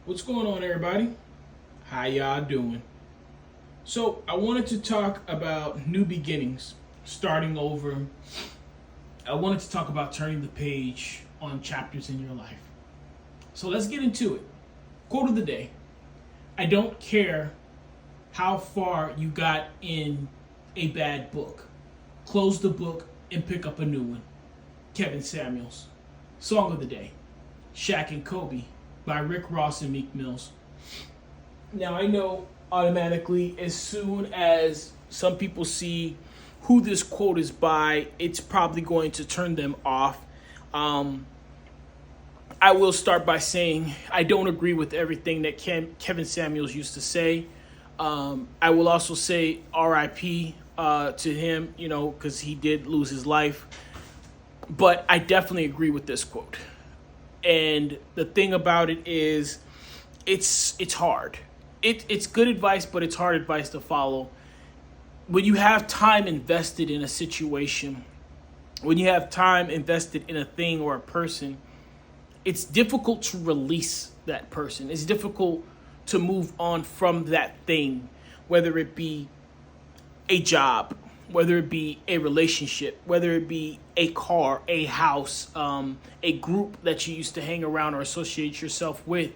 What's going on, everybody? How y'all doing? So, I wanted to talk about new beginnings, starting over. I wanted to talk about turning the page on chapters in your life. So, let's get into it. Quote of the day: I don't care how far you got in a bad book. Close the book and pick up a new one. Kevin Samuels. Song of the day: Shaq and Kobe by Rick Ross and Meek Mills. Now, I know automatically, as soon as some people see who this quote is by, it's probably going to turn them off. Um, I will start by saying I don't agree with everything that Kevin Samuels used to say. I will also say RIP to him, because he did lose his life. But I definitely agree with this quote. And the thing about it is, it's hard. It's good advice, but it's hard advice to follow. When you have time invested in a situation, when you have time invested in a thing or a person, it's difficult to release that person. It's difficult to move on from that thing, whether it be a job, whether it be a relationship, whether it be a car, a house, a group that you used to hang around or associate yourself with.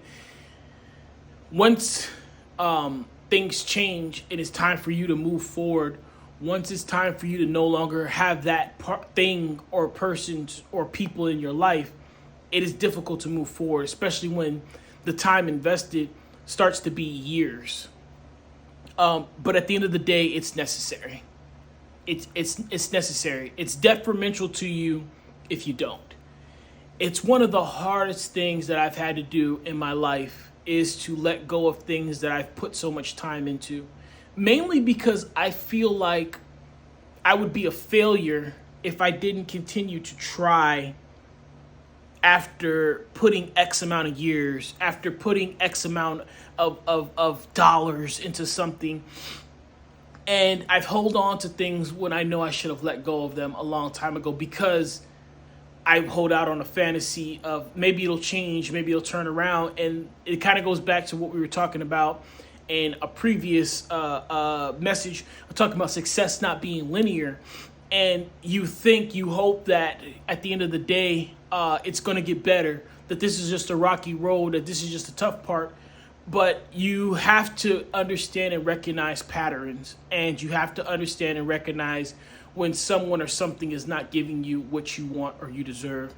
Once things change and it's time for you to move forward, once it's time for you to no longer have that thing or persons or people in your life, it is difficult to move forward, especially when the time invested starts to be years. But at the end of the day, it's necessary. It's necessary. It's detrimental to you if you don't. It's one of the hardest things that I've had to do in my life, is to let go of things that I've put so much time into. Mainly because I feel like I would be a failure if I didn't continue to try after putting X amount of years, after putting X amount of dollars into something. And I've held on to things when I know I should have let go of them a long time ago, because I hold out on a fantasy of maybe it'll change, maybe it'll turn around. And it kind of goes back to what we were talking about in a previous message. I'm talking about success not being linear. And you hope that at the end of the day, it's going to get better, that this is just a rocky road, that this is just a tough part. But you have to understand and recognize patterns. And you have to understand and recognize when someone or something is not giving you what you want or you deserve.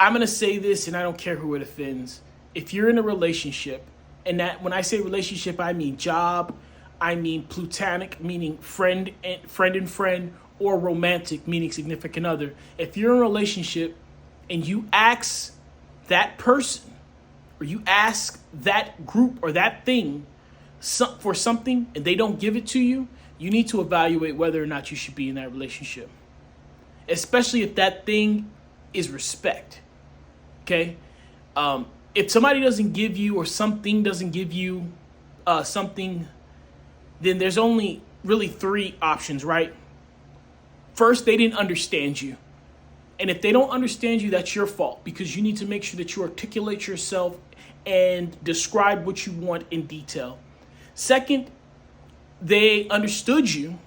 I'm going to say this, and I don't care who it offends. If you're in a relationship, and that when I say relationship, I mean job, I mean platonic, meaning friend, or romantic, meaning significant other. If you're in a relationship and you ask that person, or you ask that group or that thing for something and they don't give it to you, you need to evaluate whether or not you should be in that relationship. Especially if that thing is respect. Okay? If somebody doesn't give you, or something doesn't give you something, then there's only really three options, right? First, they didn't understand you. And if they don't understand you, that's your fault, because you need to make sure that you articulate yourself and describe what you want in detail. Second, they understood you,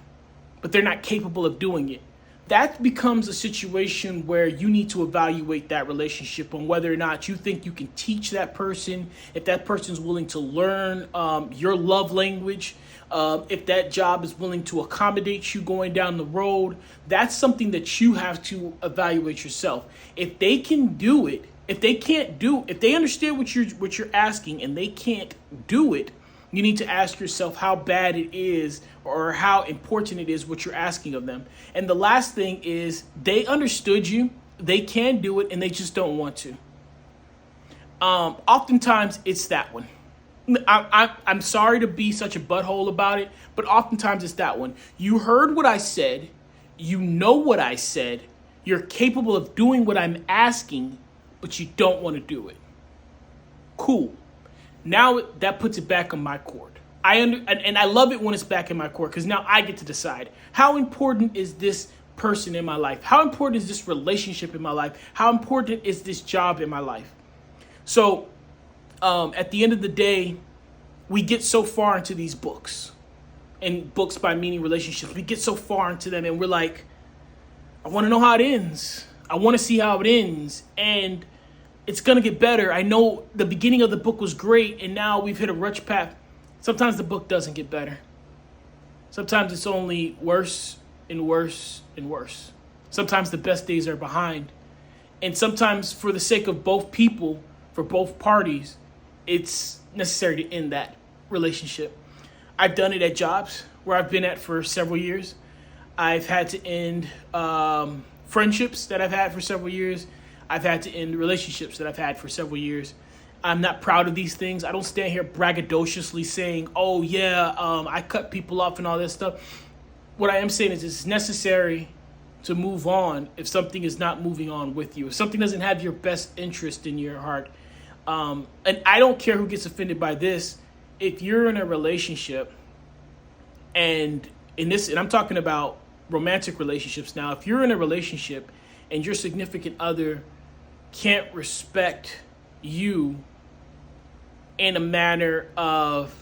but they're not capable of doing it. That becomes a situation where you need to evaluate that relationship on whether or not you think you can teach that person, if that person's willing to learn your love language, if that job is willing to accommodate you going down the road. That's something that you have to evaluate yourself. If they can do it, if they understand what you're asking and they can't do it, you need to ask yourself how bad it is, or how important it is what you're asking of them. And the last thing is, they understood you, they can do it, and they just don't want to. Oftentimes, it's that one. I'm sorry to be such a butthole about it, but oftentimes it's that one. You heard what I said, you know what I said, you're capable of doing what I'm asking, but you don't want to do it. Cool. Now that puts it back on my court. And I love it when it's back in my court, because now I get to decide, how important is this person in my life? How important is this relationship in my life? How important is this job in my life? So At the end of the day, we get so far into these books, and books by meaning relationships. We get so far into them, and we're like, I want to know how it ends. I want to see how it ends, and it's going to get better. I know the beginning of the book was great, and now we've hit a rutsch path. Sometimes the book doesn't get better. Sometimes it's only worse and worse and worse. Sometimes the best days are behind. And sometimes for the sake of both people, for both parties, it's necessary to end that relationship. I've done it at jobs where I've been at for several years. I've had to end friendships that I've had for several years. I've had to end relationships that I've had for several years. I'm not proud of these things. I don't stand here braggadociously saying, oh, yeah, I cut people off and all this stuff. What I am saying is it's necessary to move on if something is not moving on with you. If something doesn't have your best interest in your heart. And I don't care who gets offended by this. If you're in a relationship, and I'm talking about romantic relationships now, if you're in a relationship and your significant other can't respect you in a manner of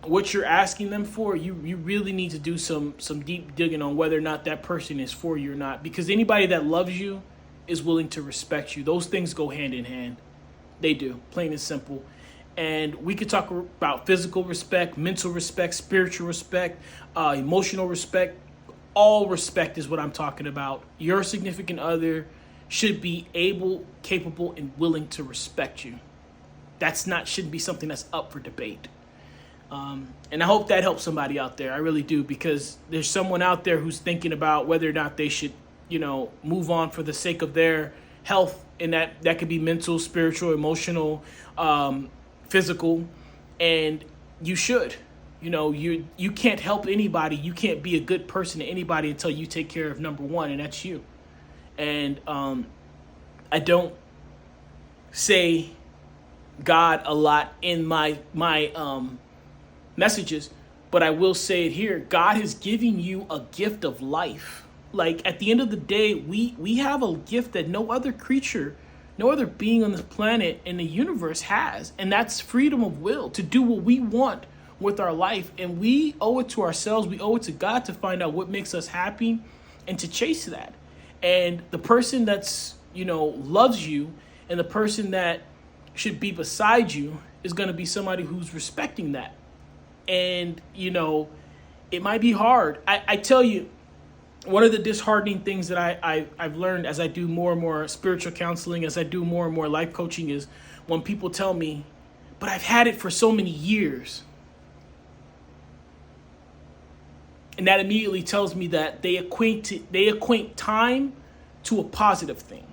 what you're asking them for, you really need to do some deep digging on whether or not that person is for you or not. Because anybody that loves you is willing to respect you. Those things go hand in hand. They do, plain and simple. And we could talk about physical respect, mental respect, spiritual respect, emotional respect. All respect is what I'm talking about. Your significant other should be able, capable, and willing to respect you. Shouldn't be something that's up for debate. And I hope that helps somebody out there. I really do, because there's someone out there who's thinking about whether or not they should, move on for the sake of their health. And that could be mental, spiritual, emotional, physical. And you should. You can't help anybody. You can't be a good person to anybody until you take care of number one, and that's you. And I don't say God a lot in my messages, but I will say it here. God has given you a gift of life. Like, at the end of the day, we have a gift that no other creature, no other being on this planet in the universe has, and that's freedom of will to do what we want with our life. And we owe it to ourselves, we owe it to God to find out what makes us happy and to chase that. And the person that's, loves you, and the person that should be beside you is going to be somebody who's respecting that. And, it might be hard. I tell you, one of the disheartening things that I've learned as I do more and more spiritual counseling, as I do more and more life coaching, is when people tell me, but I've had it for so many years. And that immediately tells me that they equate time to a positive thing.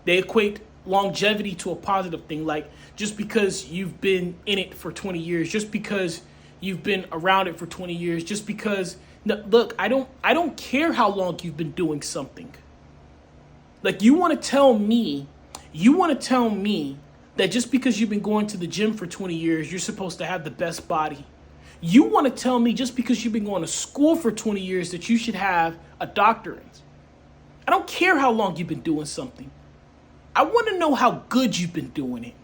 They equate longevity to a positive thing. Like, just because you've been in it for 20 years, just because you've been around it for 20 years, just because, look, I don't care how long you've been doing something. Like, you want to tell me that just because you've been going to the gym for 20 years, you're supposed to have the best body. You want to tell me just because you've been going to school for 20 years that you should have a doctorate. I don't care how long you've been doing something. I want to know how good you've been doing it.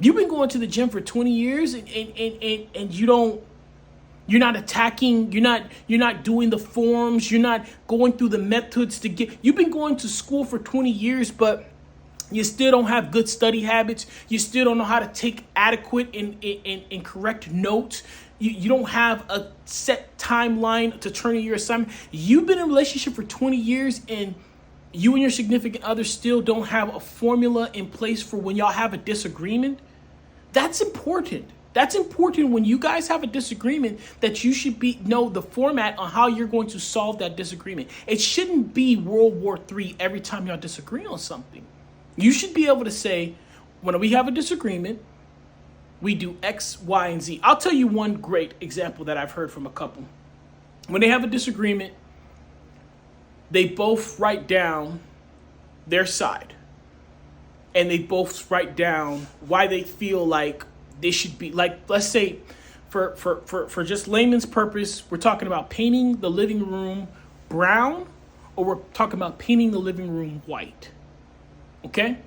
You've been going to the gym for 20 years and you're not attacking, you're not doing the forms, you're not going through the methods to get, you've been going to school for 20 years, but you still don't have good study habits. You still don't know how to take adequate and correct notes. You don't have a set timeline to turn in your assignment. You've been in a relationship for 20 years and you and your significant other still don't have a formula in place for when y'all have a disagreement. That's important. That's important when you guys have a disagreement, that you should know the format on how you're going to solve that disagreement. It shouldn't be World War III every time y'all disagree on something. You should be able to say, when we have a disagreement, we do X, Y, and Z. I'll tell you one great example that I've heard from a couple. When they have a disagreement, they both write down their side. And they both write down why they feel like they should be, like, let's say, for just layman's purpose, we're talking about painting the living room brown, or we're talking about painting the living room white. Okay?